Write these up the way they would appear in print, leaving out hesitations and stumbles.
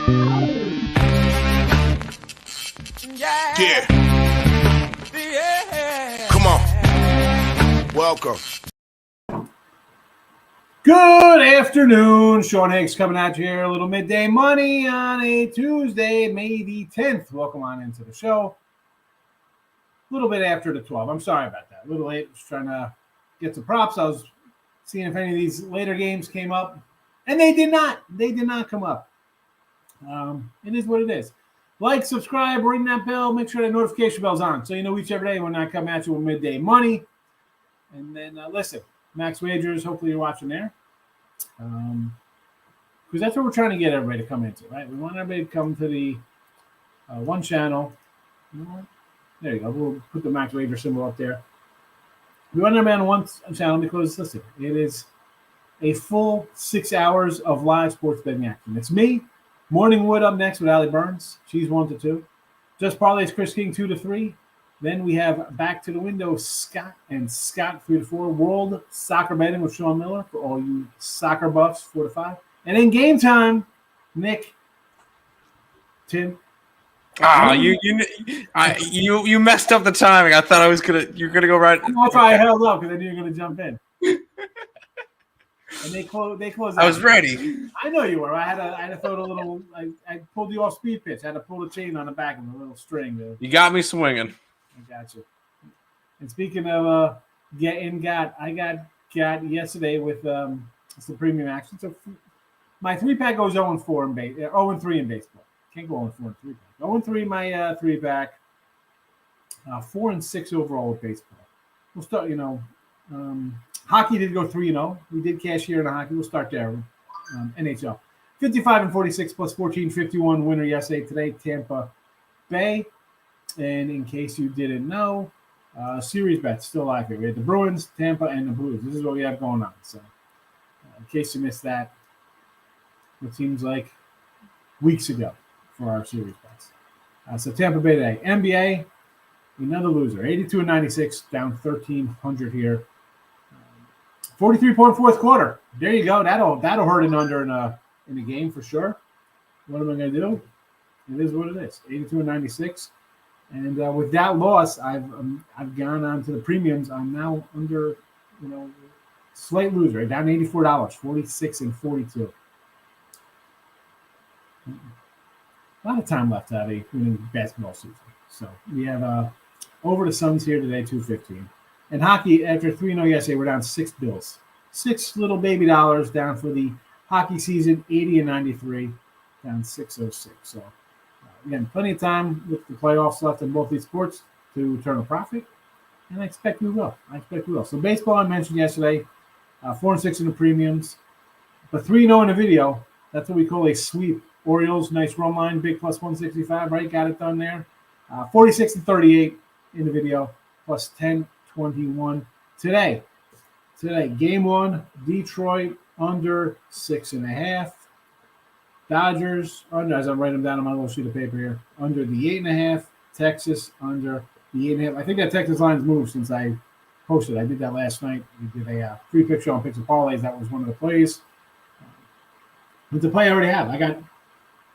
Yeah. Come on. Welcome. Good afternoon. Sean Higgs coming at you here. A little midday money on a Tuesday, May the 10th. Welcome on into the show. A little bit after the 12. I'm sorry about that. A little late. Just trying to get some props. I was seeing if any of these later games came up, and they did not. They did not come up. It is what it is. Like, subscribe, ring that bell, make sure that notification bell's on so you know each every day when I come at you with midday money. And then listen, Max Wagers, hopefully you're watching there. Because that's what we're trying to get everybody to come into, right? We want everybody to come to the one channel. There you go. We'll put the Max Wager symbol up there. We want everybody on one channel because, listen, it is a full 6 hours of live sports betting action. It's me. Morning Wood up next with Allie Burns. She's 1 to 2. Just Parlays Chris King 2 to 3. Then we have Back to the Window Scott and Scott 3 to 4. World Soccer Betting with Sean Miller for all you soccer buffs 4 to 5. And then Game Time, Nick, Tim. You messed up the timing. I thought you're gonna go right. That's why I held up because I knew you were gonna jump in. And they closed. I was ready. I know you were. I had to throw a little. I pulled you off speed pitch. I had to pull the chain on the back of the little string. You got me swinging. I got you. And speaking of I got yesterday with some premium action. So my 3-pack goes 0-4 in 0-3 in baseball. Can't go 0-4 in 3-pack. 0-3 my 3-pack. 4-6 overall with baseball. We'll start. Hockey did go 3-0. We did cash here in the hockey. We'll start there. NHL. 55-46 plus 14-51 winner yesterday. Today, Tampa Bay. And in case you didn't know, series bets still live here. We had the Bruins, Tampa, and the Blues. This is what we have going on. So in case you missed that, it seems like weeks ago for our series bets. So Tampa Bay today. NBA, another loser. 82-96, down 1,300 here. 43-point fourth quarter. There you go. That'll hurt an under in the game for sure. What am I going to do? It is what it is. 82-96, and with that loss, I've gone on to the premiums. I'm now under, slight loser, right? Down $84, 46-42. A lot of time left out of a winning basketball season. So we have over the Suns here today, 215. And hockey, after 3-0 yesterday, we're down $6. 6 little baby dollars down for the hockey season, 80-93, down 606. So, again, plenty of time with the playoffs left in both these sports to turn a profit, and I expect we will. So, baseball, I mentioned yesterday, 4-6 in the premiums, but 3-0 in the video. That's what we call a sweep. Orioles, nice run line, big plus 165, right? Got it done there. 46-38 in the video, plus 10-21 today. Game 1, Detroit under 6.5. Dodgers under, as I'm writing them down on my little sheet of paper here, under the 8.5. Texas under the 8.5. I think that Texas line's moved since I posted. I did that last night. We did a free pick show on picks and parlays. That was one of the plays. But the play I already have.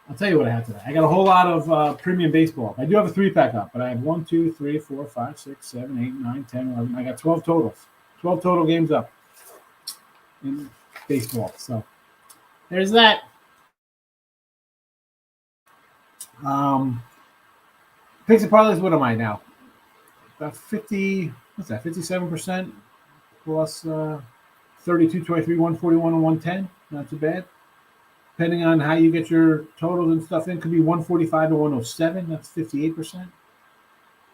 I'll tell you what I have today. I got a whole lot of premium baseball. I do have a 3-pack up, but I have 1, 2, 3, 4, 5, 6, 7, 8, 9, 10, 11. I got 12 totals. 12 total games up in baseball. So there's that. Picks and parlays, what am I now? About 50, what's that, 57% plus 32, 23, 141, and 110. Not too bad. Depending on how you get your totals and stuff in, could be 145 to 107. That's 58%.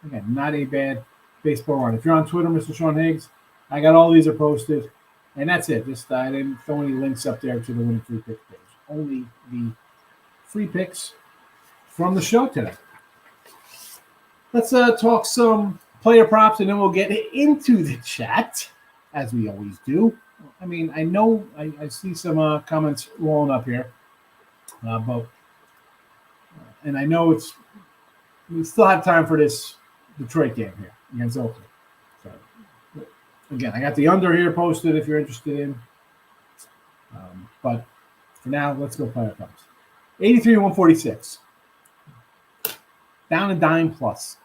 Again, not a bad baseball run. If you're on Twitter, Mr. Sean Higgs, I got all these are posted. And that's it. Just I didn't throw any links up there to the winning free pick page. Only the free picks from the show today. Let's talk some player props, and then we'll get into the chat, as we always do. I mean, I know I see some comments rolling up here, but and I know we still have time for this Detroit game here against Oakland. So, again, I got the under here posted if you're interested in. But for now, let's go player props. 83 and 146. Down a dime plus.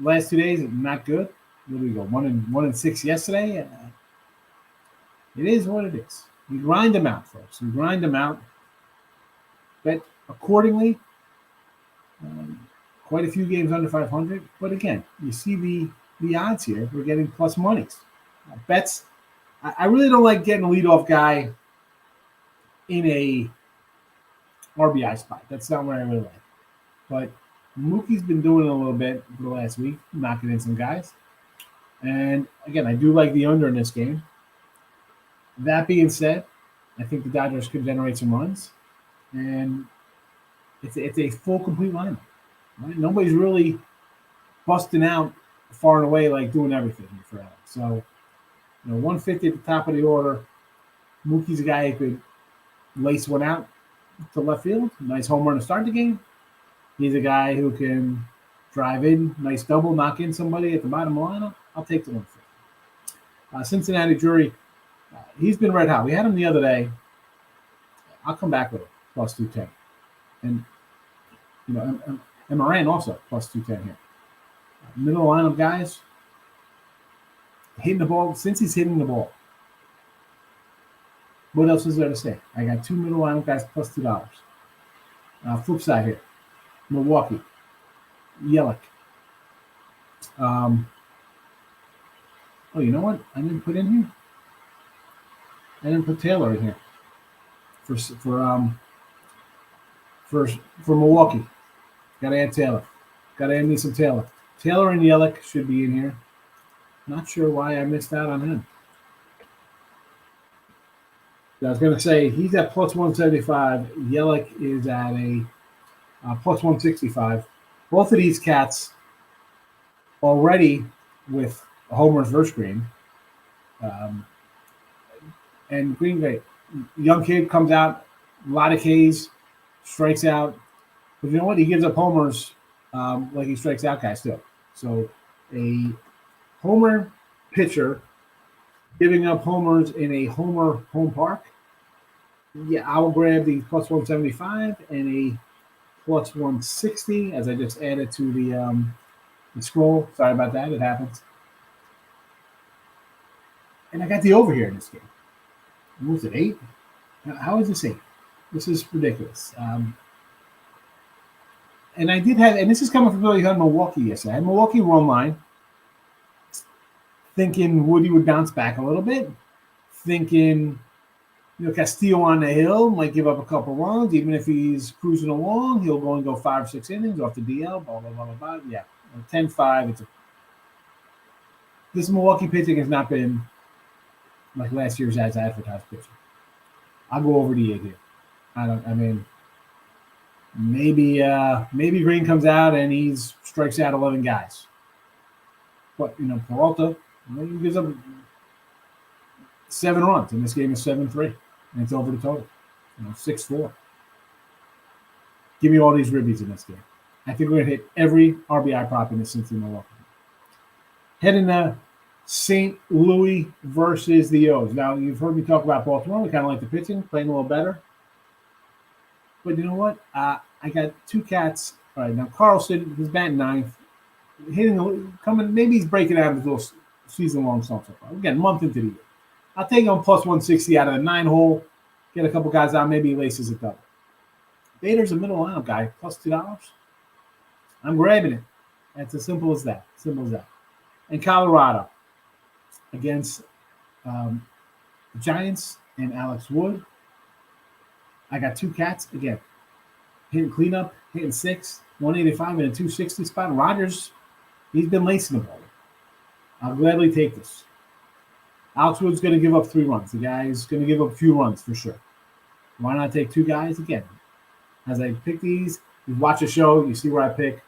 Last 2 days, not good. Where do we go? 1-6 yesterday. It is what it is. We grind them out, folks. We grind them out. Bet accordingly. Quite a few games under 500. But again, you see the odds here. We're getting plus monies. Bets. I really don't like getting a leadoff guy in a RBI spot. That's not what I really like. But Mookie's been doing it a little bit for the last week, knocking in some guys. And again, I do like the under in this game. That being said, I think the Dodgers could generate some runs. And it's a full, complete lineup. Right? Nobody's really busting out far and away, like doing everything for Alex. So, 150 at the top of the order. Mookie's a guy who could lace one out to left field. Nice home run to start the game. He's a guy who can drive in, nice double, knock in somebody at the bottom of the lineup. I'll take the 150. Cincinnati Drury, he's been red hot. We had him the other day. I'll come back with it, plus 210. And Moran also, plus 210 here. Middle lineup guys, hitting the ball, since he's hitting the ball. What else is there to say? I got 2 middle lineup guys plus $2. Flip side here. Milwaukee, Yelich. You know what? I didn't put in here. I didn't put Taylor in here for Milwaukee. Got to add Taylor. Got to add me some Taylor. Taylor and Yelich should be in here. Not sure why I missed out on him. I was going to say he's at plus 175. Yelich is at a plus 165. Both of these cats already with homers versus Green. And Green, great. Young kid comes out, a lot of Ks, strikes out. But you know what? He gives up homers like he strikes out guys too. So a homer pitcher giving up homers in a homer home park. Yeah, I will grab the plus 175 and a plus 160 as I just added to the scroll. Sorry about that. It happens. And I got the over here in this game. What was it, 8? How is this 8? This is ridiculous. And I did have, and this is coming from Billy Hunt, Milwaukee yesterday. I had Milwaukee run line, thinking Woody would bounce back a little bit, thinking, Castillo on the hill might give up a couple runs, even if he's cruising along, he'll go and go 5 or 6 innings off the DL, blah, blah, blah, blah, blah. Yeah, 10-5. This Milwaukee pitching has not been like last year's as advertised pitching. I'll go over the 8 here. Maybe Green comes out and he strikes out 11 guys. But, Peralta, he gives up 7 runs, and this game is 7-3, and it's over the total. 6-4. Give me all these ribbies in this game. I think we're going to hit every RBI prop in the Cincinnati Milwaukee. Heading to St. Louis versus the O's. Now, you've heard me talk about Baltimore. We kind of like the pitching, playing a little better. But you know what? I got 2 cats. All right, now Carlson, he's batting 9th. Maybe he's breaking out of his little season-long slump so far. Again, month into the year. I'll take him plus 160 out of the 9-hole. Get a couple guys out. Maybe he laces it double. Bader's a middle lineup guy, plus $2. I'm grabbing it. That's as simple as that. And Colorado against the Giants and Alex Wood. I got 2 cats again. Hitting cleanup, hitting 6, 185 and a 260 spot. Rogers, he's been lacing the ball. I'll gladly take this. Alex Wood's going to give up 3 runs. The guy's going to give up a few runs for sure. Why not take 2 guys again? As I pick these, you watch a show, you see where I pick.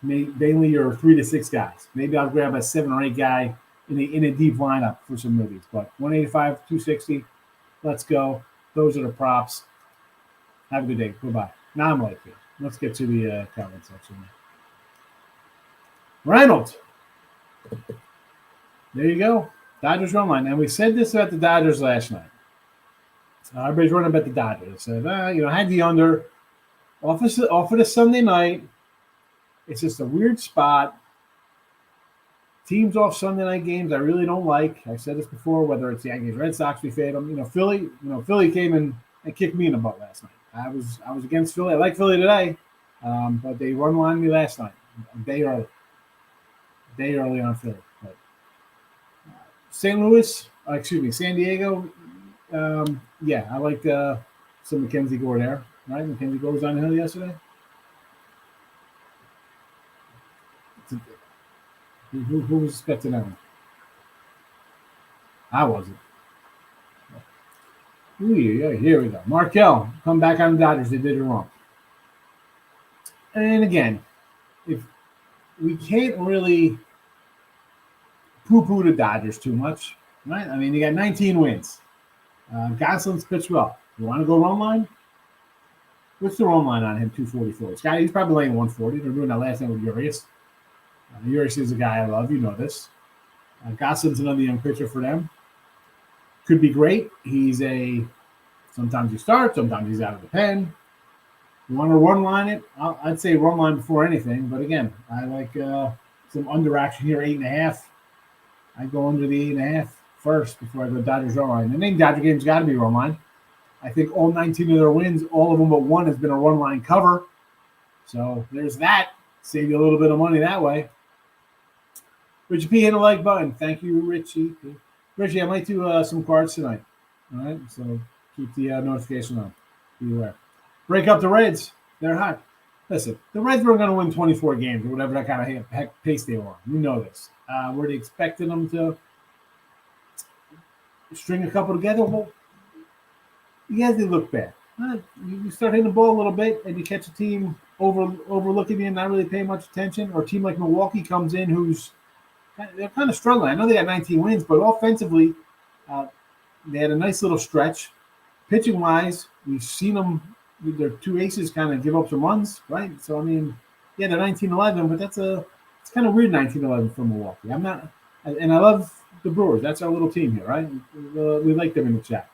Mainly your 3 to 6 guys. Maybe I'll grab a 7 or 8 guy in a deep lineup for some movies. But 185, 260, let's go. Those are the props. Have a good day. Goodbye. Now I'm late here. Let's get to the comment section. Reynolds. There you go. Dodgers run line. And we said this about the Dodgers last night. Everybody's running about the Dodgers. I said, I had the under. Off of the Sunday night. It's just a weird spot. Teams off Sunday night games I really don't like. I've said this before, whether it's Yankees, Red Sox, we fade them. Philly came in and kicked me in the butt last night. I was against Philly. I like Philly today, but they run line me last night. A day early on Philly. But San Diego. I like some Mackenzie Gore there. Right, Mackenzie Gore was on the hill yesterday. Who was expecting that one? I wasn't. Ooh, yeah, here we go. Markel, come back on the Dodgers. They did it wrong. And again, if we can't really poo-poo the Dodgers too much, right? I mean, you got 19 wins. Gosselin's pitched well. You want to go run line? What's the run line on him? 244. He's probably laying 140. They're doing that last night with Urias. Urias is a guy I love. You know this. Gosselin's another young pitcher for them. Could be great. Sometimes he starts, sometimes he's out of the pen. You want to run line it? I'd say run line before anything. But again, I like some under action here, 8.5. I go under the 8.5 first before I go Dodgers run line. The name Dodger game's got to be run line. I think all 19 of their wins, all of them but one, has been a run line cover. So there's that. Save you a little bit of money that way. Richie P, hit a like button. Thank you, Richie P. Richie, I might do some cards tonight. All right, so keep the notification on. Be aware. Break up the Reds. They're hot. Listen, the Reds were going to win 24 games or whatever that kind of pace they were on. You know this. Were they expecting them to string a couple together? Well, yeah, they look bad. You start hitting the ball a little bit and you catch a team overlooking you and not really paying much attention, or a team like Milwaukee comes in they're kind of struggling. I know they got 19 wins, but offensively, they had a nice little stretch. Pitching-wise, we've seen them with their two aces kind of give up some runs, right? So, I mean, yeah, they're 19-11, but it's kind of weird 19-11 for Milwaukee. And I love the Brewers. That's our little team here, right? We like them in the chat.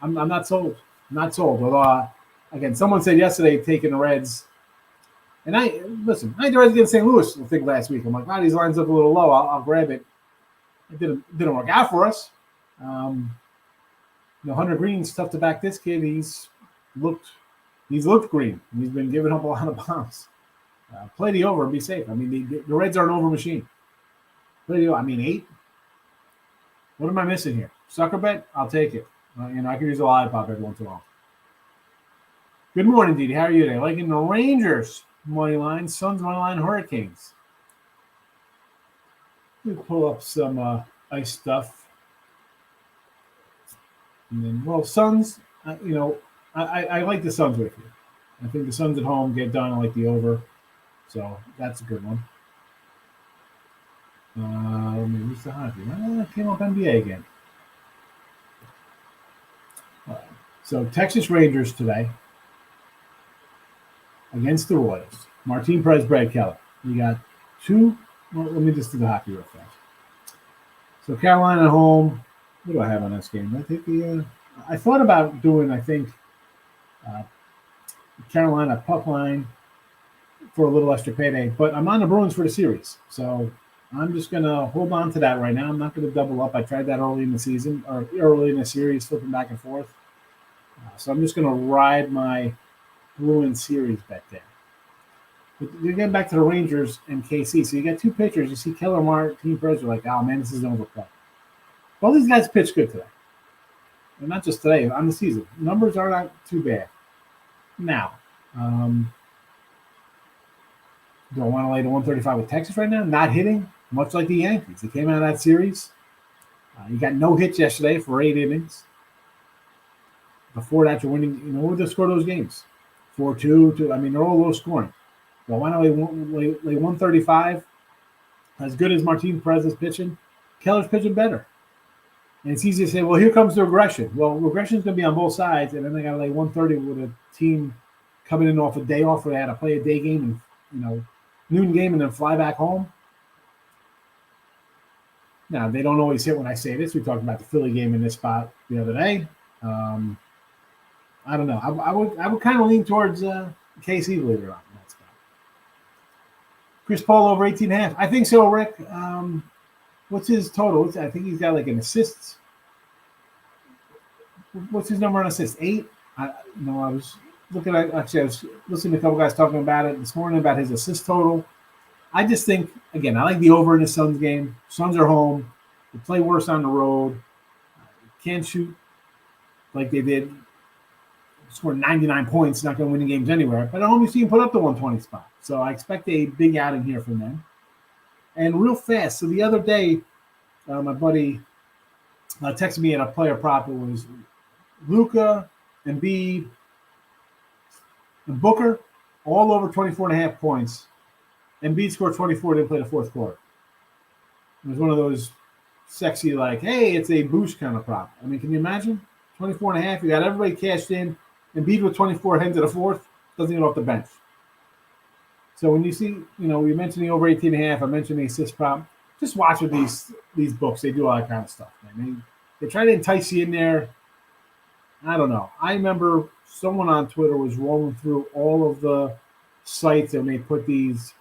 I'm not sold. Not sold. Although, again, someone said yesterday taking the Reds. And I had the Reds against St. Louis, I think, last week. I'm like, wow, these lines up a little low. I'll grab it. It didn't work out for us. Hunter Green's tough to back this kid. He's looked green. He's been giving up a lot of bombs. Play the over and be safe. I mean, the Reds are an over machine. Play the over. I mean, 8. What am I missing here? Sucker bet? I'll take it. I can use a lollipop every once in a while. Good morning, Didi. How are you today? Liking the Rangers money line, Suns money line, Hurricanes. Let me pull up some ice stuff. And then, Suns, I like the Suns with you. I think the Suns at home get done. I like the over. So that's a good one. Who's the hockey? Came up NBA again. So Texas Rangers today against the Royals. Martin Perez, Brad Keller. You got 2. Well, let me just do the hockey real fast. So Carolina at home. What do I have on this game? I think I thought about doing, Carolina puck line for a little extra payday, but I'm on the Bruins for the series. So I'm just going to hold on to that right now. I'm not going to double up. I tried that early in the season or early in the series, flipping back and forth. So I'm just going to ride my Bruins series bet there. But you're getting back to the Rangers and KC. So you got 2 pitchers. You see Keller, Martin Perez. You're like, oh, man, this is an overplay. All these guys pitch good today. And not just today, on the season. Numbers are not too bad. Now, do I want to lay the 135 with Texas right now? Not hitting, much like the Yankees. They came out of that series. You got no hits yesterday for 8 innings. Before that, you're winning. What would they score those games? 4-2. I mean, they're all low scoring. Well, why not lay 135? As good as Martin Perez is pitching, Keller's pitching better. And it's easy to say, well, here comes the regression. Well, regression is going to be on both sides, and then they got to lay 130 with a team coming in off a day off where they had to play a day game and, noon game and then fly back home. Now, they don't always hit when I say this. We talked about the Philly game in this spot the other day. I don't know. I would kind of lean towards KC, believe it or not. In that spot. Chris Paul over 18.5. I think so, Rick. What's his total? I think he's got like an assists. What's his number on assists? 8? I was looking at, actually, I was listening to a couple guys talking about it this morning about his assist total. I just think, again, I like the over in the Suns game. Suns are home. They play worse on the road. Can't shoot like they did. Scored 99 points, not going to win the games anywhere. But I only see him put up the 120 spot. So I expect a big outing here from them. And real fast. So the other day, my buddy texted me at a player prop. It was Luka, Embiid, and Booker, all over 24.5 points. Embiid scored 24, didn't play the fourth quarter. It was one of those sexy, like, hey, it's a boost kind of prop. I mean, can you imagine? 24.5, you got everybody cashed in. Embiid with 24 heading to the fourth, doesn't even off the bench. So when you see, we mentioned the over 18.5, I mentioned the assist prop. Just watch with these books. They do all that kind of stuff, man. They try to entice you in there. I don't know. I remember someone on Twitter was rolling through all of the sites and they put these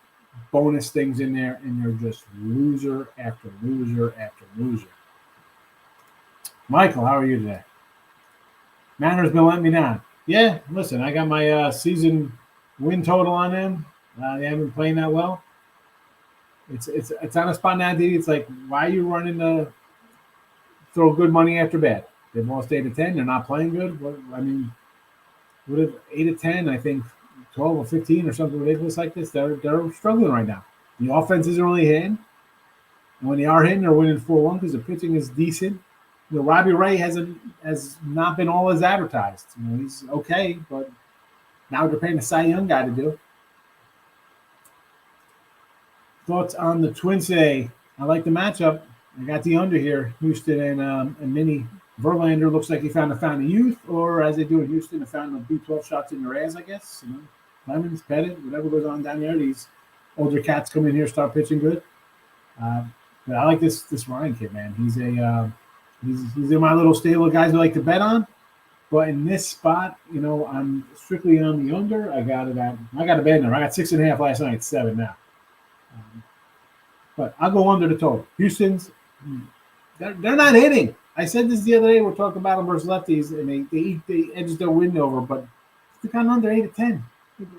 bonus things in there, and they're just loser after loser after loser. Michael, how are you today? Manor's been letting me down. Yeah, listen, I got my season win total on them. They haven't been playing that well. It's on a spot now, Didi. It's like, why are you running to throw good money after bad? They've lost 8 of 10. They're not playing good. What if 8 of 10? I think 12 or 15 or something ridiculous like this. They're struggling right now. The offense isn't really hitting. And when they are hitting, they're winning 4-1 because the pitching is decent. Robbie Ray has not been all as advertised. He's okay, but now they're paying the Cy Young guy to do it. Thoughts on the Twins today? I like the matchup. I got the under here. Houston and Minnie. Verlander looks like he found a fountain of youth, or as they do in Houston, a fountain of B12 shots in your ass, I guess. Lemons, Pettit, whatever goes on down there. These older cats come in here, start pitching good. But I like this Ryan kid, man. He's in my little stable of guys I like to bet on. But in this spot, I'm strictly on the under. I got a bet in there. I got 6.5 last night. It's 7 now. But I'll go under the total. Houston's, they're not hitting. I said this the other day. We're talking about them versus lefties, and they edge their win over. But they're kind of under 8 of 10.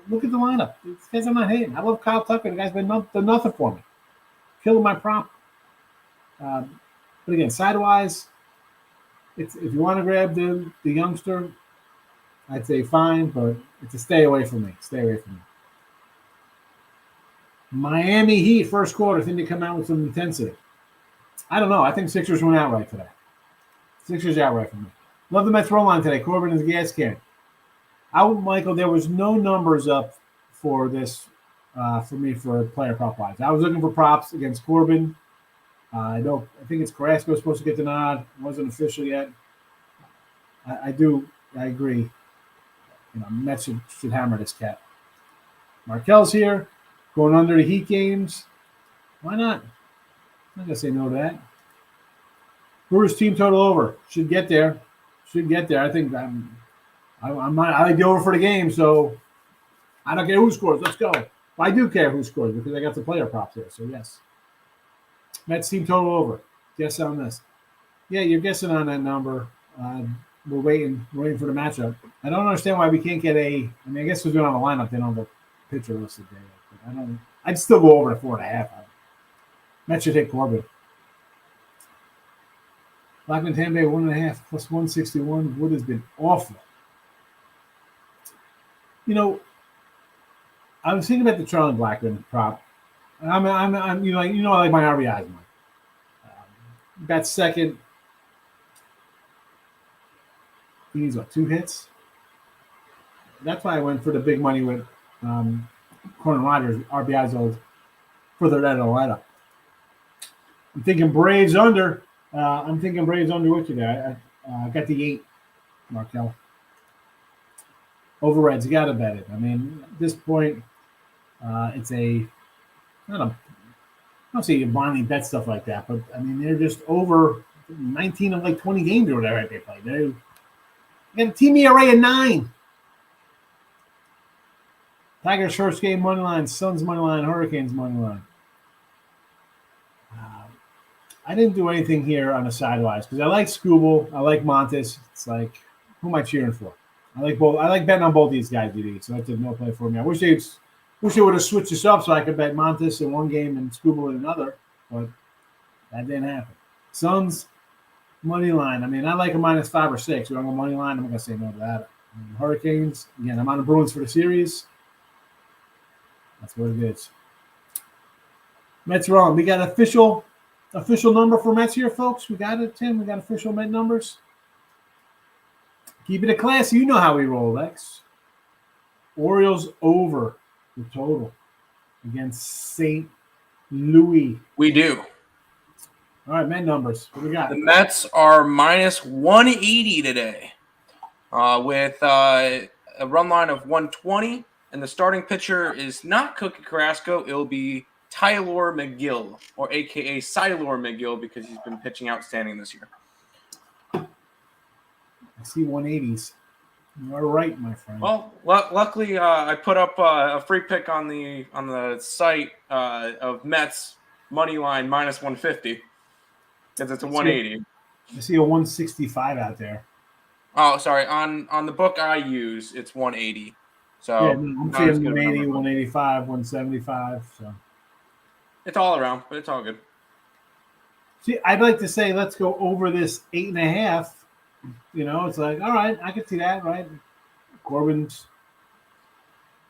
Look at the lineup. These guys are not hitting. I love Kyle Tucker. The guy's been done nothing for me. Killing my prop. But again, sidewise, if you want to grab the youngster, I'd say fine, but it's a stay away from me. Stay away from me. Miami Heat, first quarter, think they come out with some intensity. I don't know. I think Sixers went outright today. Sixers outright for me. Love the Mets roll line today. Corbin is a gas can. Michael, there was no numbers up for this for me for player prop wise. I was looking for props against Corbin. I think it's Carrasco supposed to get the nod. It wasn't official yet. I agree. Mets should hammer this cat. Markel's here, going under the Heat games. Why not? I'm not gonna say no to that. Brewers team total over. Should get there. I think I like the over for the game, so I don't care who scores. Let's go. Well, I do care who scores because I got the player props here. So yes. Mets team total over. Guess on this. Yeah, you're guessing on that number. We're waiting for the matchup. I don't understand why we can't get I guess we're doing on the lineup. They don't have a pitcher listed there. But I'd still go over to 4.5. Mets should hit Corbin. Blackman Tampa 1.5 plus 161. Wood has been awful. I was thinking about the Charlie Blackman prop. I'm I like my RBIs, Mike. Got second. He needs 2 hits. That's why I went for the big money with Corbin Rogers. RBIs old further down the lineup. I'm thinking Braves under. With you there. I got the 8, Markel. Over Reds, you got to bet it. At this point, it's I don't say you blindly bet stuff like that, but they're just over 19 of 20 games or whatever they play. You got a team ERA of 9. Tigers first game money line, Suns money line, Hurricanes money line. I didn't do anything here on the sidewise because I like Scooble, I like Montes. It's like, who am I cheering for? I like both. I like betting on both these guys, DD. So that's a no play for me. I wish they would have switched this up so I could bet Montes in one game and Scooble in another, but that didn't happen. Suns money line. I mean, I like a -5 or 6. We're on the money line. I'm not gonna say no to that. Hurricanes again. I'm on the Bruins for the series. That's what it is. Mets are on. We got official number for Mets here, folks. We got it, Tim. We got official Met numbers. Keep it a classy. You know how we roll, Lex. Orioles over the total against St. Louis. We do. All right, Met numbers. What we got? The Mets are -180 today, with a run line of 120, and the starting pitcher is not Cookie Carrasco. It'll be Tyler McGill, or AKA Siler McGill, because he's been pitching outstanding this year. I see 180s. You are right, my friend. Well, luckily, I put up a free pick on the site of Mets money line -150 because it's a 180. I see a 165 out there. Oh, sorry. On the book I use, it's 180. So yeah, I'm seeing 180, 185, 175. So it's all around, but it's all good. See, I'd like to say let's go over this 8.5. You know, it's like, all right, I can see that, right? Corbin's.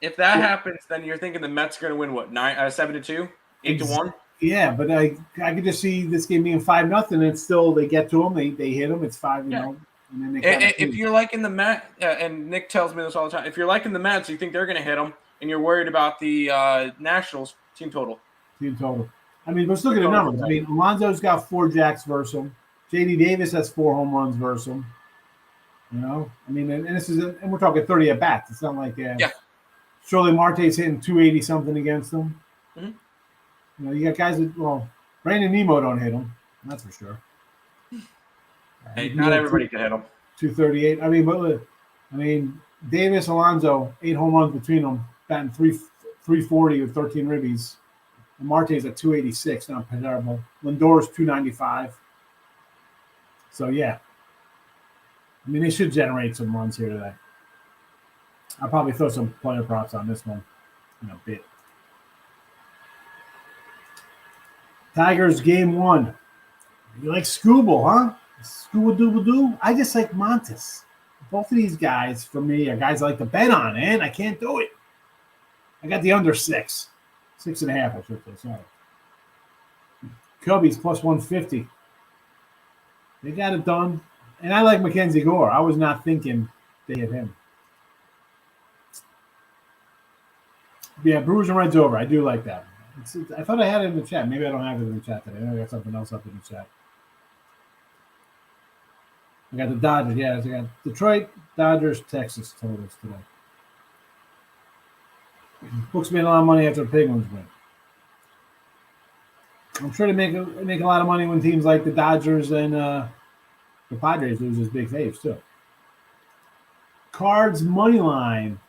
If that happens, then you're thinking the Mets are going to win what, 7-2, 8-1? Yeah, but I could just see this game being 5-0. It's still they get to them, they hit them. It's 5, you know. And then if you're liking the Mets, and Nick tells me this all the time, if you're liking the Mets, you think they're going to hit them, and you're worried about the Nationals team total. I mean, let's look at the numbers. I mean, Alonso's got 4 jacks versus him. J.D. Davis has 4 home runs versus him. You know, I mean, and this is and we're talking 30 at bats. It's not like Charlie Marte's hitting 280 something against them. Mm-hmm. You know, you got guys that Brandon Nemo don't hit him. That's for sure. Hey, not everybody can hit him. 238. I mean, Davis, Alonso, 8 home runs between them, batting 340 with 13 ribbies. And Marte's at 286, not terrible. Lindor's 295. So, yeah. I mean, they should generate some runs here today. I'll probably throw some player props on this one in a bit. Tigers game 1. You like Scooble, huh? Scooble-dooble-doo? I just like Montes. Both of these guys, for me, are guys I like to bet on, and I can't do it. I got the under 6. 6.5, I should say. Sorry. Cubbies plus 150. They got it done. And I like Mackenzie Gore. I was not thinking they hit him. Yeah, Brewers and Reds over. I do like that. I thought I had it in the chat. Maybe I don't have it in the chat today. I got something else up in the chat. I got the Dodgers. Yeah, I got Detroit, Dodgers, Texas totals today. Books made a lot of money after the Penguins win. I'm sure they make a lot of money when teams like the Dodgers and the Padres lose as big faves too. Cards money line.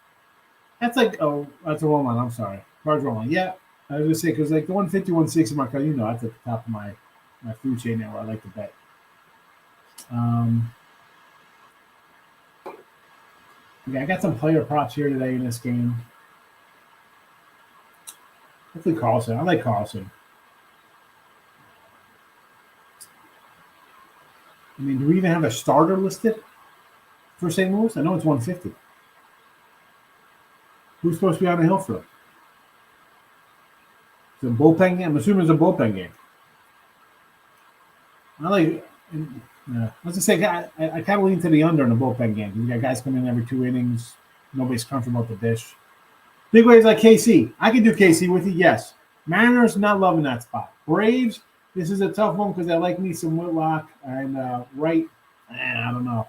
That's like that's a wrong line. I'm sorry. Cards wrong line. Yeah, I was gonna say because like the 150, 160 mark, you know, that's at the top of my food chain now where I like to bet. Yeah, I got some player props here today in this game. Hopefully Carlson. I like Carlson. I mean, do we even have a starter listed for St. Louis? I know it's 150. Who's supposed to be on the hill for it? It's a bullpen game. I'm assuming it's a bullpen game. I like. Let's just say I kind of lean to the under in the bullpen game. You got guys coming in every 2 innings. Nobody's comfortable with the dish. Big ways like KC. I can do KC with you, yes. Mariners, not loving that spot. Braves, this is a tough one because I like me some Whitlock and Wright. I don't know.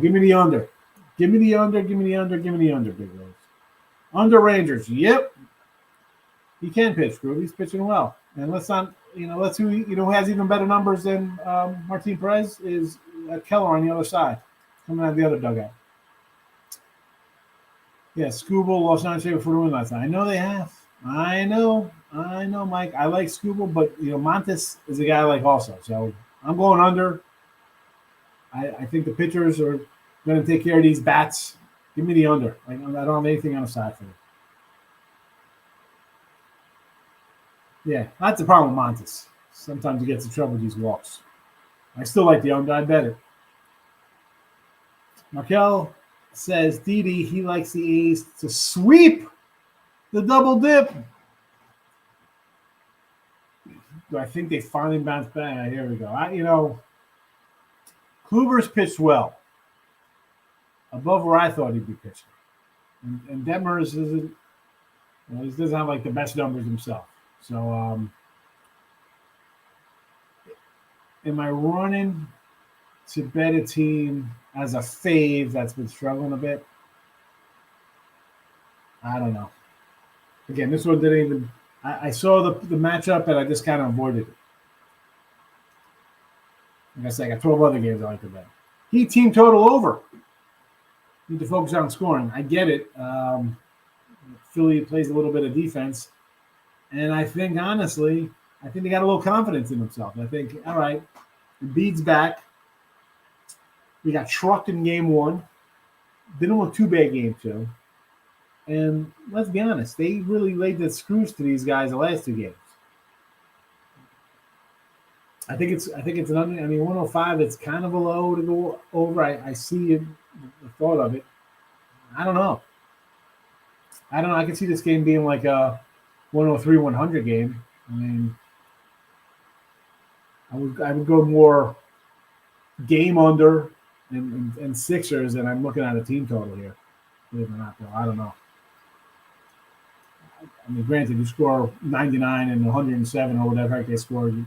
Give me the under. Give me the under, big ways. Under Rangers, yep. He can pitch, Groove. He's pitching well. And let's not, who has even better numbers than Martin Perez is Keller on the other side. coming out of the other dugout. Yeah, Scooble lost 9 straight before the win last night. I know they have. I know, Mike. I like Scooble, but Montes is a guy I like also. So I'm going under. I think the pitchers are going to take care of these bats. Give me the under. I don't have anything on the side for them. Yeah, that's the problem with Montes. Sometimes he gets in trouble with these walks. I still like the under. I bet it. Markel says, Didi, he likes the A's to sweep the double dip. Do I think they finally bounced back? Here we go. Kluber's pitched well. Above where I thought he'd be pitching. And Detmers isn't, he doesn't have like the best numbers himself. So, am I running to bet a team as a fave that's been struggling a bit? I don't know. Again, this one didn't even. I saw the matchup and I just kind of avoided it. Like I said, I got 12 other games I like to bet. Heat team total over. Need to focus on scoring. I get it. Philly plays a little bit of defense. And I think, honestly, they got a little confidence in themselves. I think, all right, Embiid's back. We got trucked in game 1. Didn't win too bad game 2. And let's be honest, they really laid the screws to these guys the last 2 games. I think it's an under. 105. It's kind of a low to go over. I see the thought of it. I don't know. I can see this game being like a 103-100 game. I would go more game under and Sixers, and I'm looking at a team total here. Believe it or not, though, I don't know. Granted, you score 99 and 107 or whatever they score, you're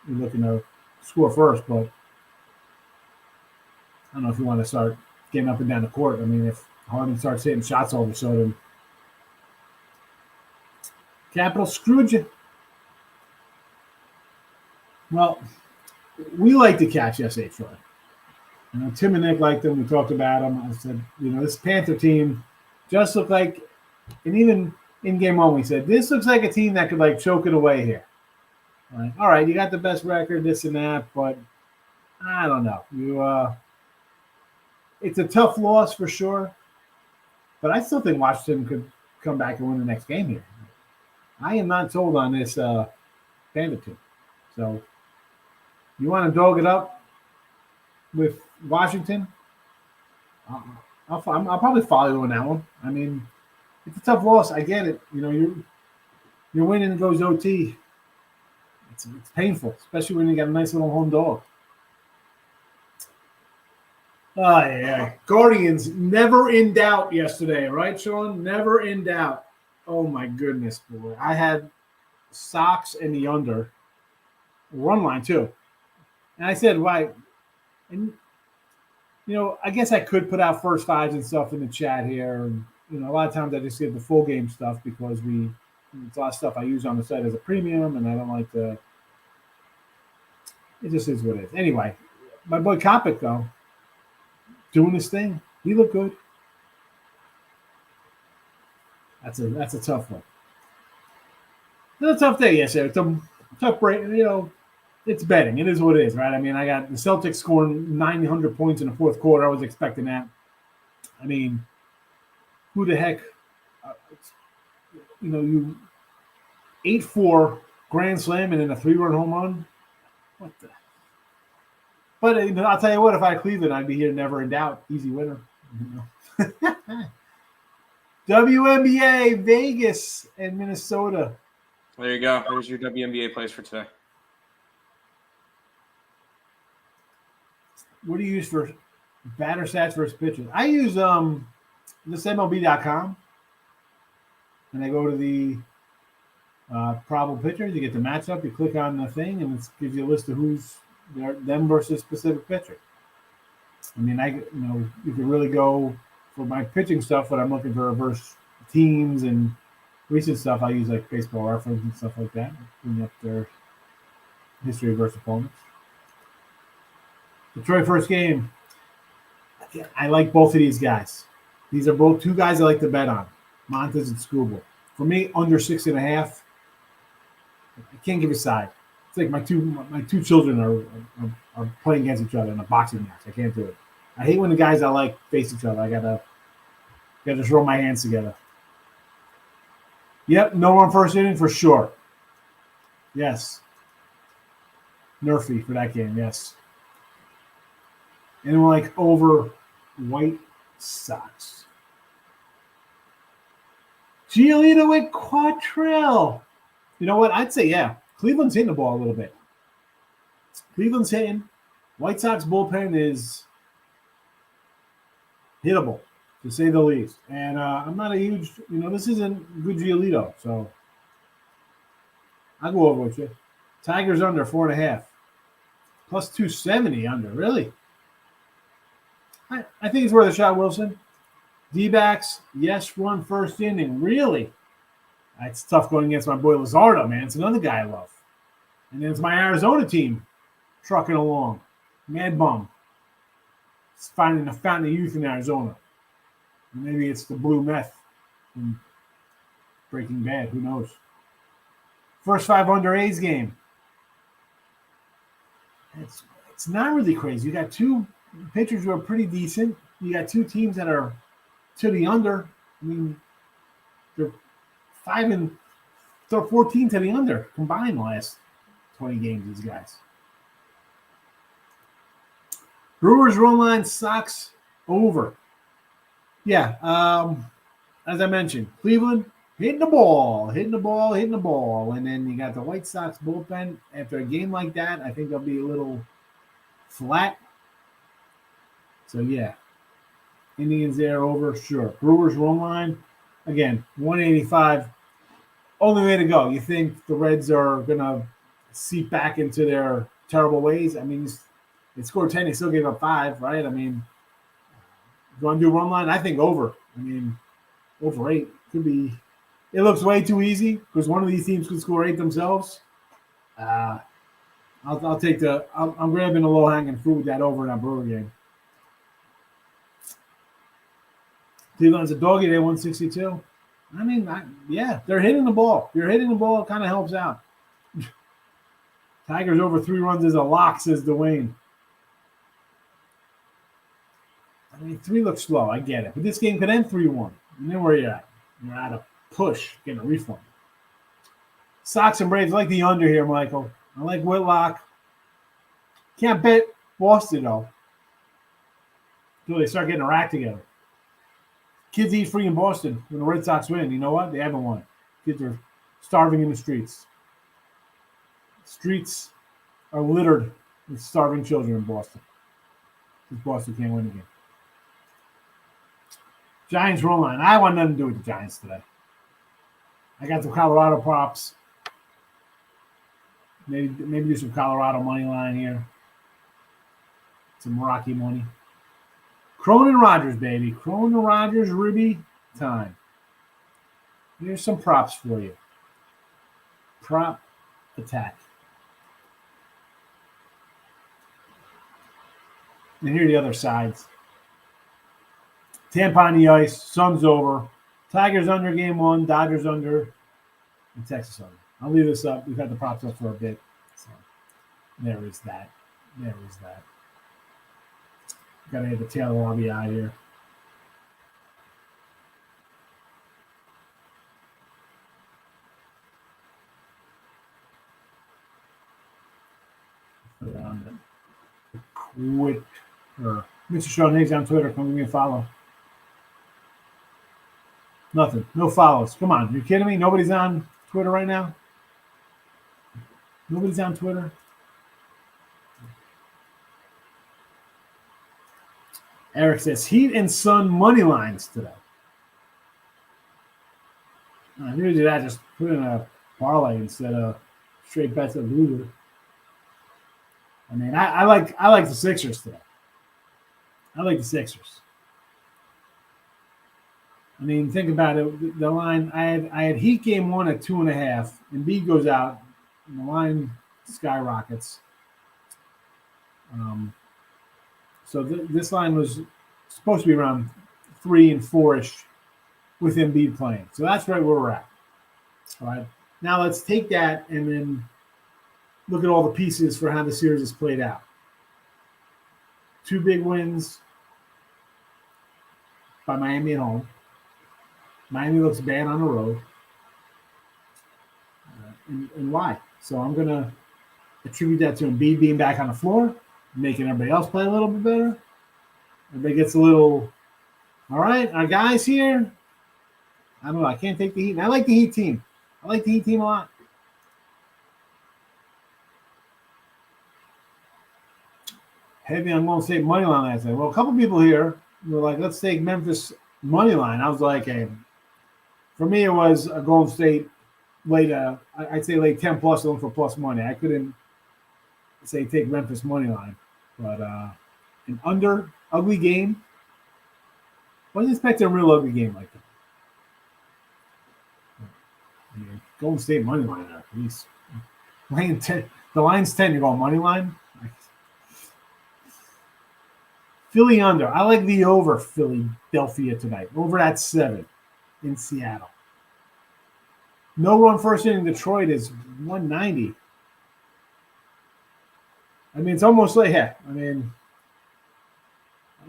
looking to score first, but I don't know if you want to start getting up and down the court. If Harden starts hitting shots all of a sudden. Capital screwed you. Well, we like to catch yesterday, Troy. Tim and Nick liked them. We talked about them. I said, this Panther team just looked like, and even in game 1, we said, this looks like a team that could like choke it away here. All right, you got the best record, this and that, but I don't know. It's a tough loss for sure, but I still think Washington could come back and win the next game here. I am not sold on this Panther team. So you want to dog it up with Washington? I'll probably follow you on that one. It's a tough loss. I get it. You're winning and goes OT. It's painful, especially when you got a nice little home dog. Oh, yeah. Guardians never in doubt yesterday, right, Sean? Never in doubt. Oh, my goodness, boy. I had Sox and the under. Run line, too. And I said, why? And, I guess I could put out first fives and stuff in the chat here. And, a lot of times I just give the full game stuff because it's a lot of stuff I use on the site as a premium, and I don't like to. It just is what it is. Anyway, my boy Kopic, though, doing his thing. He looked good. That's a tough one. It's a tough day yesterday. It's a tough break. It's betting. It is what it is, right? I got the Celtics scoring 900 points in the fourth quarter. I was expecting that. Who the heck? You 8-4 grand slam and then a 3-run home run. What the? But I'll tell you what, if I had Cleveland, I'd be here never in doubt. Easy winner. WNBA, Vegas and Minnesota. There you go. There's your WNBA plays for today. What do you use for batter stats versus pitchers? I use this MLB.com, and I go to the probable pitchers. You get the matchup. You click on the thing, and it gives you a list of who's them versus specific pitcher. You could really go for my pitching stuff, but I'm looking for reverse teams and recent stuff. I use like Baseball Reference and stuff like that, bring up their history versus opponents. Detroit first game I like both of these guys. These are both two guys I like to bet on, Montes and Scooble. For me, under 6.5. I can't give a side. It's like my two children are playing against each other in a boxing match. I can't do it. I hate when the guys I like face each other. I gotta just roll my hands together. Yep, no run first inning for sure. Yes. Nerfy for that game, yes. And like over White Sox. Giolito with Quattrell. You know what? I'd say, yeah. Cleveland's hitting the ball a little bit. Cleveland's hitting. White Sox bullpen is hittable, to say the least. And I'm not a huge, this isn't good Giolito. So I'll go over with you. Tigers under 4.5. Plus 270 under. Really? I think it's worth a shot, Wilson. D-backs, yes, run first inning. Really? It's tough going against my boy Luzardo, man. It's another guy I love. And then it's my Arizona team trucking along. Mad bum. It's finding a fountain of youth in Arizona. Maybe it's the blue meth from Breaking Bad. Who knows? First 5 under A's game. It's not really crazy. You got two pitchers who are pretty decent. You got two teams that are to the under. I mean, they're 14 to the under combined the last 20 games, these guys. Brewers run line, Sox over. Yeah, as I mentioned, Cleveland hitting the ball. And then you got the White Sox bullpen. After a game like that, I think they'll be a little flat. So, yeah. Indians there over, sure. Brewers run line, again, 185. Only way to go. You think the Reds are going to seep back into their terrible ways? I mean, they scored 10, they still gave up 5, right? I mean, you want to do run line? I think over. I mean, over 8 could be. It looks way too easy because one of these teams could score 8 themselves. I'll take I'm grabbing the low hanging fruit with that over in that Brewer game. Cleveland's a doggy. They 162. I mean, yeah, they're hitting the ball. You're hitting the ball. It kind of helps out. Tigers over 3 runs is a lock, says Dwayne. I mean, 3 looks slow. I get it. But this game could end 3-1. And then where you're at? You're at a push, getting a refund. Sox and Braves, I like the under here, Michael. I like Whitlock. Can't bet Boston, though. Until they start getting their act together. Kids eat free in Boston when the Red Sox win. You know what? They haven't won. Kids are starving in the streets. Streets are littered with starving children in Boston. Because Boston can't win again. Giants run line. I want nothing to do with the Giants today. I got the Colorado props. Maybe do some Colorado money line here. Some Rocky money. Cronin Rogers, baby. Cronin Rogers, Ribby time. Here's some props for you. Prop attack. And here are the other sides. Tampa on the ice. Suns over. Tigers under game 1. Dodgers under. And Texas under. I'll leave this up. We've had the props up for a bit. So there is that. Got to have the Taylor RBI here. Put it on the Twitter. Mr. Sean Higgs on Twitter. Come give me a follow. Nothing. No follows. Come on. You're kidding me? Nobody's on Twitter right now? Nobody's on Twitter? Eric says, Heat and Sun money lines today. If you do that, just put in a parlay instead of straight bets of loser. I mean, I like the Sixers today. I like the Sixers. I mean, think about it. The line, I had Heat game 1 at 2.5. Embiid goes out, and the line skyrockets. So this line was supposed to be around 3 and 4-ish with Embiid playing. So that's right where we're at. All right. Now let's take that and then look at all the pieces for how the series is played out. 2 big wins by Miami at home. Miami looks bad on the road. And why? So I'm going to attribute that to Embiid being back on the floor, making everybody else play a little bit better. Everybody gets a little, all right, our guys here. I don't know. I can't take the Heat. And I like the Heat team. I like the Heat team a lot. Heavy on Golden State money line last night. Well, a couple people here were like, let's take Memphis money line. I was like, hey, for me, it was a Golden State late, I'd say late 10 plus, looking for plus money. I couldn't say take Memphis money line, but an under ugly game. Wasn't expecting a real ugly game like that. I mean, Golden State money line there. He's laying 10. The line's 10. You're going money line. Philly under. I like the over Philadelphia tonight. Over at 7 in Seattle. No run first inning. Detroit is 190. I mean, it's almost like, yeah. I mean,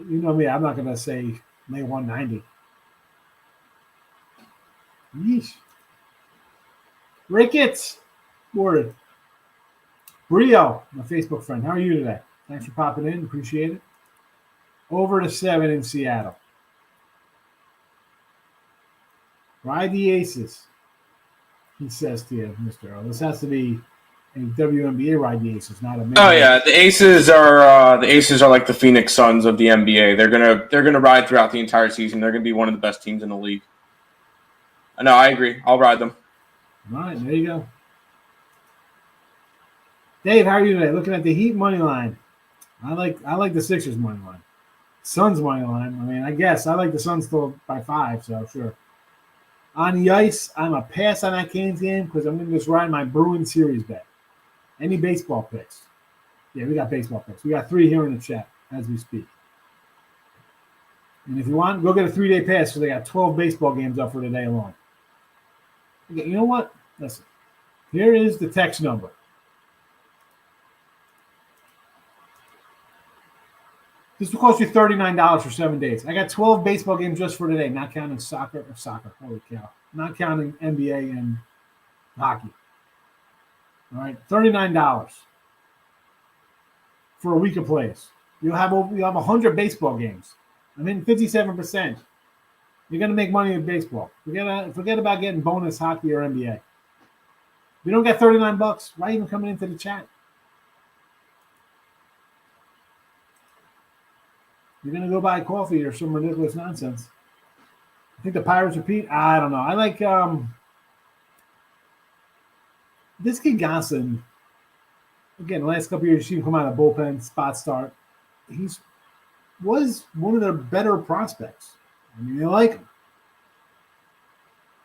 you know me. I'm not going to say lay 190. Yeesh. Ricketts. Word. Brio, my Facebook friend. How are you today? Thanks for popping in. Appreciate it. Over to 7 in Seattle. Ride the Aces, he says to you, Mr. O. This has to be a WNBA ride the Aces, not a man. Oh yeah, the Aces are like the Phoenix Suns of the NBA. They're gonna ride throughout the entire season. They're gonna be one of the best teams in the league. No, I agree. I'll ride them. All right, there you go. Dave, how are you today? Looking at the Heat money line. I like the Sixers money line. Suns money line. I mean, I guess I like the Suns still by 5, so sure. On the ice, I'm a pass on that Canes game because I'm going to just ride my Bruins series bet. Any baseball picks? Yeah, we got baseball picks. We got 3 here in the chat as we speak. And if you want, go get a 3-day pass because they got 12 baseball games up for today alone. Okay, you know what? Listen, here is the text number. This will cost you $39 for 7 days. I got 12 baseball games just for today, not counting soccer. Holy cow. Not counting NBA and hockey. All right, $39 for a week of plays. You'll have 100 baseball games. I mean, 57%. You're going to make money with baseball. Forget about getting bonus hockey or NBA. If you don't get $39, why even coming into the chat? You're going to go buy coffee or some ridiculous nonsense. I think the Pirates repeat. I don't know. I like this kid Gosselin. Again, the last couple of years, you see him come out of the bullpen, spot start. He was one of their better prospects. I mean, they like him.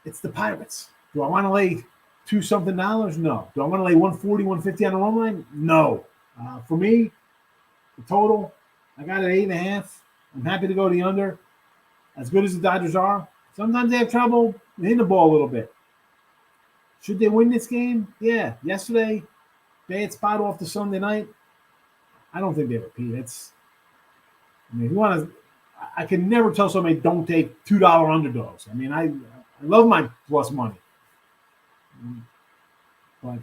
It's the Pirates. Do I want to lay $2-something? No. Do I want to lay 140, 150 on the run line? No. For me, the total, I got it 8.5. I'm happy to go the under. As good as the Dodgers are, sometimes they have trouble hitting the ball a little bit. Should they win this game? Yeah. Yesterday, bad spot off the Sunday night. I don't think they repeat. I mean, if you want to, I can never tell somebody don't take $2 underdogs. I mean, I love my plus money, but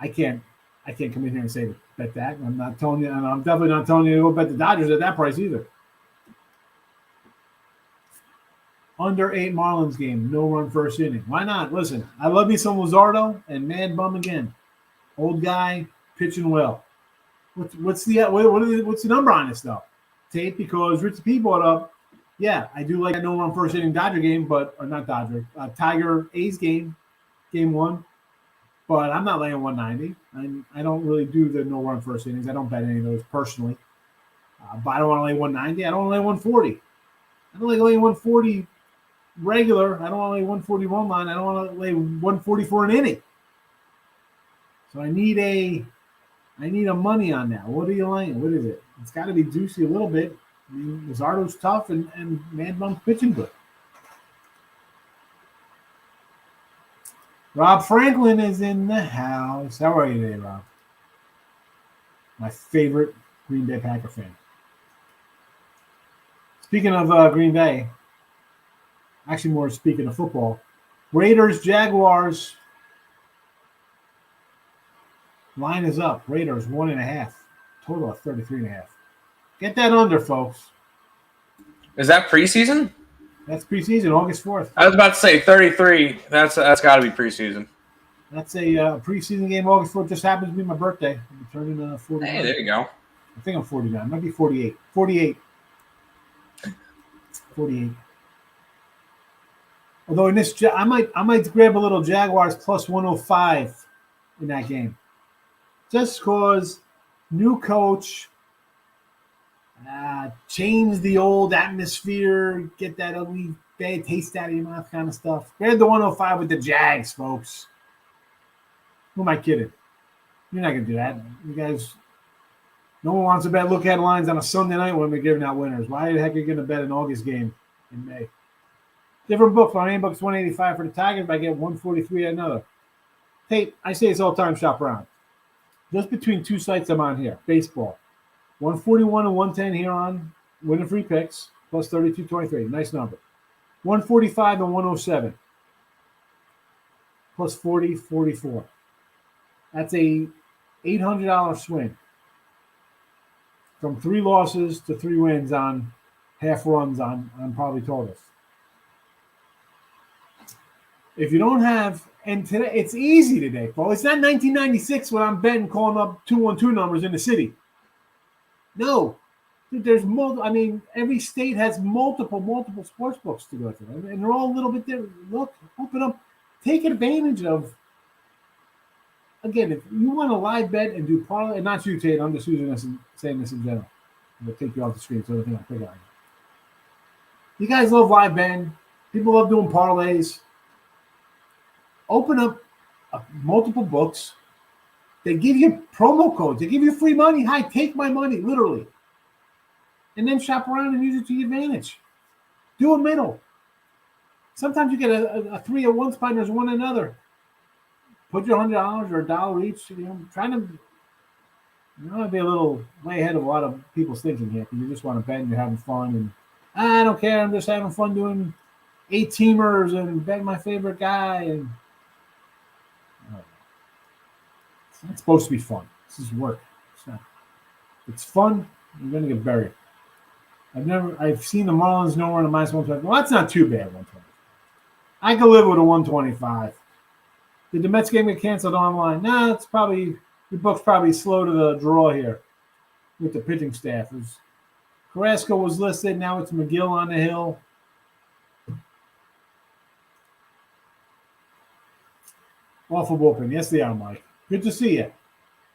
I can't come in here and say bet that. I'm not telling you, and I'm definitely not telling you to go bet the Dodgers at that price either. Under 8 Marlins game, no run first inning. Why not? Listen, I love me some Luzardo and Mad Bum again. Old guy pitching well. What's the number on this though? Tape, because Richie P brought up. Yeah, I do like that no run first inning Dodger game, or not Dodger, Tiger A's game 1. But I'm not laying 190. I don't really do the no run first innings. I don't bet any of those personally. But I don't want to lay 190. I don't want to lay 140. I don't like laying 140 regular. I don't want to lay 141 line. I don't want to lay 140 for an inning. So I need a money on that. What are you laying? What is it? It's got to be juicy a little bit. I mean, Luzardo's tough and Man Bum's pitching good. Rob Franklin is in the house. How are you today, Rob? My favorite Green Bay Packer fan. Speaking of Green Bay, actually more speaking of football, Raiders, Jaguars. Line is up. Raiders 1.5. Total of 33.5. Get that under, folks. Is that preseason? That's preseason, August 4th. I was about to say 33. That's got to be preseason. That's a preseason game. August 4th just happens to be my birthday. I'm turning 49. Hey, there you go. I think I'm 49. Might be 48. 48. Although in this, I might grab a little Jaguars plus 105 in that game, just cause new coach, change the old atmosphere, get that ugly bad taste out of your mouth kind of stuff. Grab the 105 with the Jags, folks. Who am I kidding? You're not gonna do that, you guys. No one wants to bet look ahead lines on a Sunday night when we're giving out winners. Why the heck are you going to bet an August game in May? Different book. For main book's 185 for the Tigers, but I get 143 at another. Hey, I say it's all time shop around. Just between two sites I'm on here. Baseball. 141 and 110 here on winning free picks, plus 32.23. Nice number. 145 and 107. Plus 40.44. That's a $800 swing. From 3 losses to 3 wins on half runs on probably totals. If you don't have, and today it's easy today, Paul. It's not 1996 when I'm betting calling up 212 numbers in the city. No, there's multiple. I mean, every state has multiple sports books to go through, and they're all a little bit different. Look, open up, take advantage of. Again, if you want to live bet and do parlay, and not you, Tate, I'm just using this and saying this in general. I'll take you off the screen so everything I'll pick on you. You guys love live betting. People love doing parlays. Open up multiple books. They give you promo codes. They give you free money. Hi, take my money, literally. And then shop around and use it to your advantage. Do a middle. Sometimes you get a 3 at one spot and there's one another. Put your $100 or $1 each. Trying to be a little way ahead of a lot of people's thinking here because you just want to bet and you're having fun. And I don't care. I'm just having fun doing 8-teamers and betting my favorite guy. And it's not supposed to be fun. This is work. It's not. It's fun. You're gonna get buried. I've seen the Marlins nowhere in a minus 125. Well, that's not too bad. 125. I could live with a 125. Did the Mets game get canceled online? Nah, it's probably your book's probably slow to the draw here with the pitching staff. Carrasco was listed. Now it's McGill on the hill. Awful bullpen. Yes, they are, Mike. Good to see you.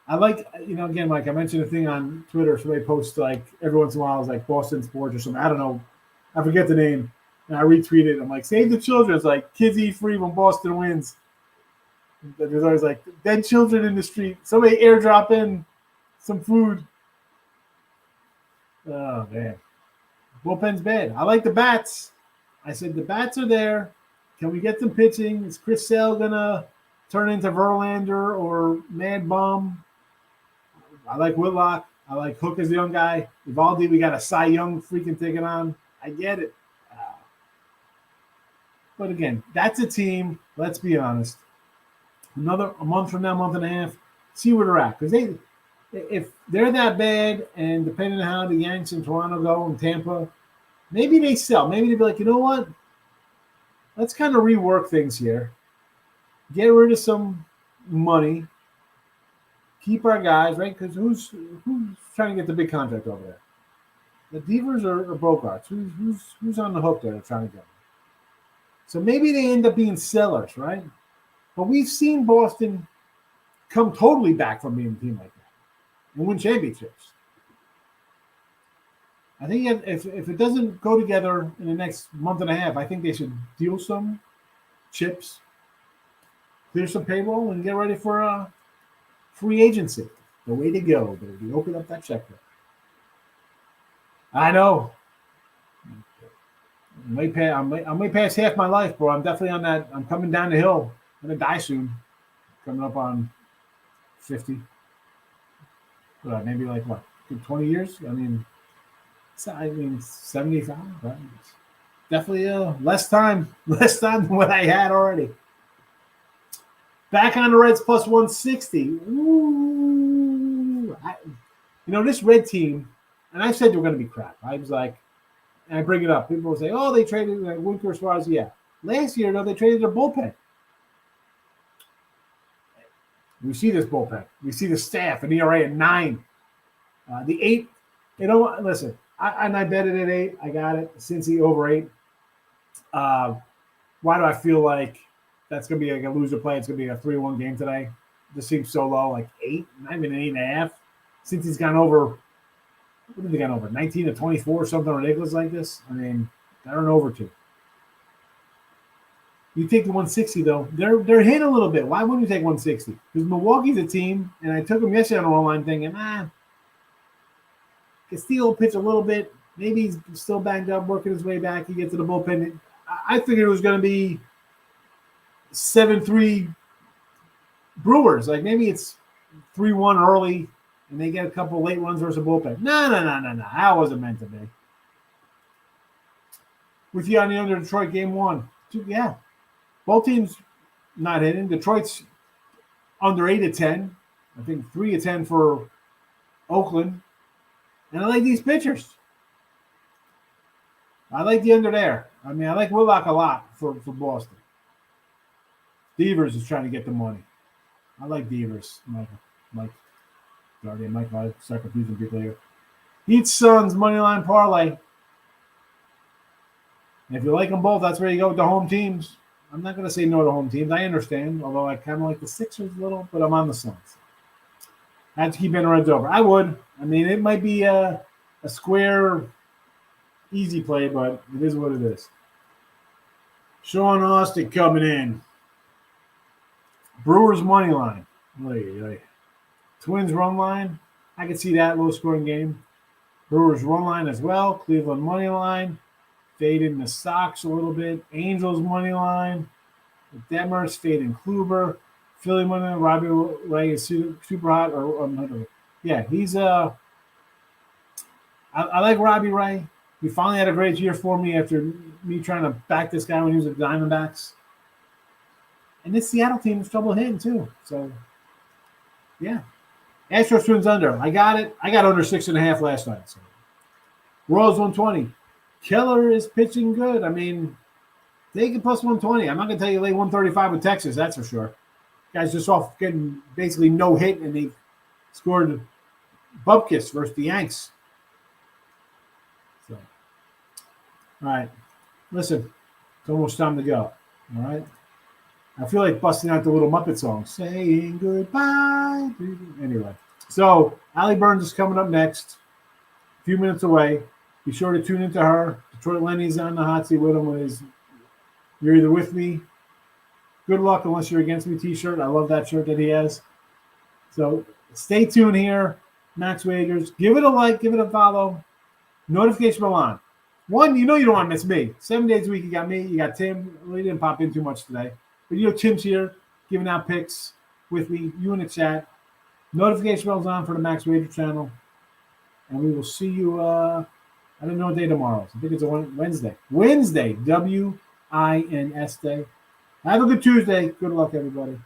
I like, again, Mike, I mentioned a thing on Twitter. Somebody posts, like, every once in a while, it's like Boston Sports or something. I don't know. I forget the name. And I retweet it. I'm like, save the children. It's like, kids eat free when Boston wins. There's always like dead children in the street. Somebody airdrop in some food. Oh, man. Bullpen's bad. I like the bats. I said the bats are there. Can we get some pitching? Is Chris Sale going to turn into Verlander or Mad Bum? I like Whitlock. I like Hook as a young guy. Evaldi, we got a Cy Young freaking ticket on. I get it. But again, that's a team, let's be honest. A month from now, month and a half, see where they're at. Because if they're that bad, and depending on how the Yanks in Toronto go and Tampa, maybe they sell. Maybe they'd be like, you know what? Let's kind of rework things here. Get rid of some money. Keep our guys, right? Because who's trying to get the big contract over there? The Devers or Bogarts? Who's on the hook there trying to get? So maybe they end up being sellers, right? But we've seen Boston come totally back from being a team like that and win championships. I think if it doesn't go together in the next month and a half, I think they should deal some chips, clear some payroll, and get ready for free agency. The way to go, baby. Open up that checkbook. I know. I'm way past half my life, bro. I'm definitely on that. I'm coming down the hill. I'm gonna die soon. Coming up on 50. Maybe like what? 20 years? I mean 75. Right? Definitely less time than what I had already. Back on the Reds plus 160. Ooh. This Red team, and I said they were going to be crap. I was like, and I bring it up. People will say, oh, they traded Winker as far as, yeah. Last year, though, they traded their bullpen. We see this bullpen. We see the staff, an ERA at 9. The 8, listen, I bet it at 8. I got it. Cincy over 8. Why do I feel like that's going to be like a loser play? It's going to be a 3-1 game today. This seems so low, like 8, not even an 8.5. Since he's gone over, what did they got over? 19 to 24, something ridiculous like this. I mean, they're an over 2. You take the 160 though, they're hit a little bit. Why wouldn't you take 160? Because Milwaukee's a team, and I took them yesterday on the online thinking, Castillo will pitch a little bit. Maybe he's still banged up, working his way back. He gets to the bullpen. I figured it was going to be 7-3 Brewers. Like maybe it's 3-1 early, and they get a couple late runs versus the bullpen. No. That wasn't meant to be. With you on the under Detroit game 1. Yeah. Both teams not hitting. Detroit's under 8 of 10. I think 3 of 10 for Oakland. And I like these pitchers. I like the under there. I mean, I like Whitlock a lot for Boston. Devers is trying to get the money. I like Devers. Mike, I start confusing people here. Heat Suns moneyline parlay. And if you like them both, that's where you go with the home teams. I'm not going to say no to home teams. I understand, although I kind of like the Sixers a little, but I'm on the Suns. I have to keep in Reds over. I would. I mean, it might be a square, easy play, but it is what it is. Sean Austin coming in. Brewers money line. Twins run line. I can see that low scoring game. Brewers run line as well. Cleveland money line. Fading the Sox a little bit. Angels money line. Demers fading Kluber. Philly money line. Robbie Ray is super hot. He's I like Robbie Ray. He finally had a great year for me after me trying to back this guy when he was at the Diamondbacks. And this Seattle team is trouble hitting too. So, yeah. Astros Twins under. I got it. I got under 6.5 last night. So. Royals 120. Keller is pitching good. I mean, they get plus 120. I'm not going to tell you lay 135 with Texas. That's for sure. Guys just off getting basically no hit, and they scored bupkis versus the Yanks. So, all right. Listen, it's almost time to go. All right. I feel like busting out the Little Muppet song, saying goodbye. Anyway, so Allie Burns is coming up next, a few minutes away. Be sure to tune into her. Detroit Lenny's on the hot seat with him. You're either with me. Good luck unless you're against me t-shirt. I love that shirt that he has. So stay tuned here. Max Wagers. Give it a like. Give it a follow. Notification bell on. One, you don't want to miss me. 7 days a week, you got me. You got Tim. We didn't pop in too much today. But Tim's here giving out picks with me. You in the chat. Notification bell's on for the Max Wager channel. And we will see you, I don't know what day tomorrow is. I think it's a Wednesday. Wednesday, WINS day. Have a good Tuesday. Good luck, everybody.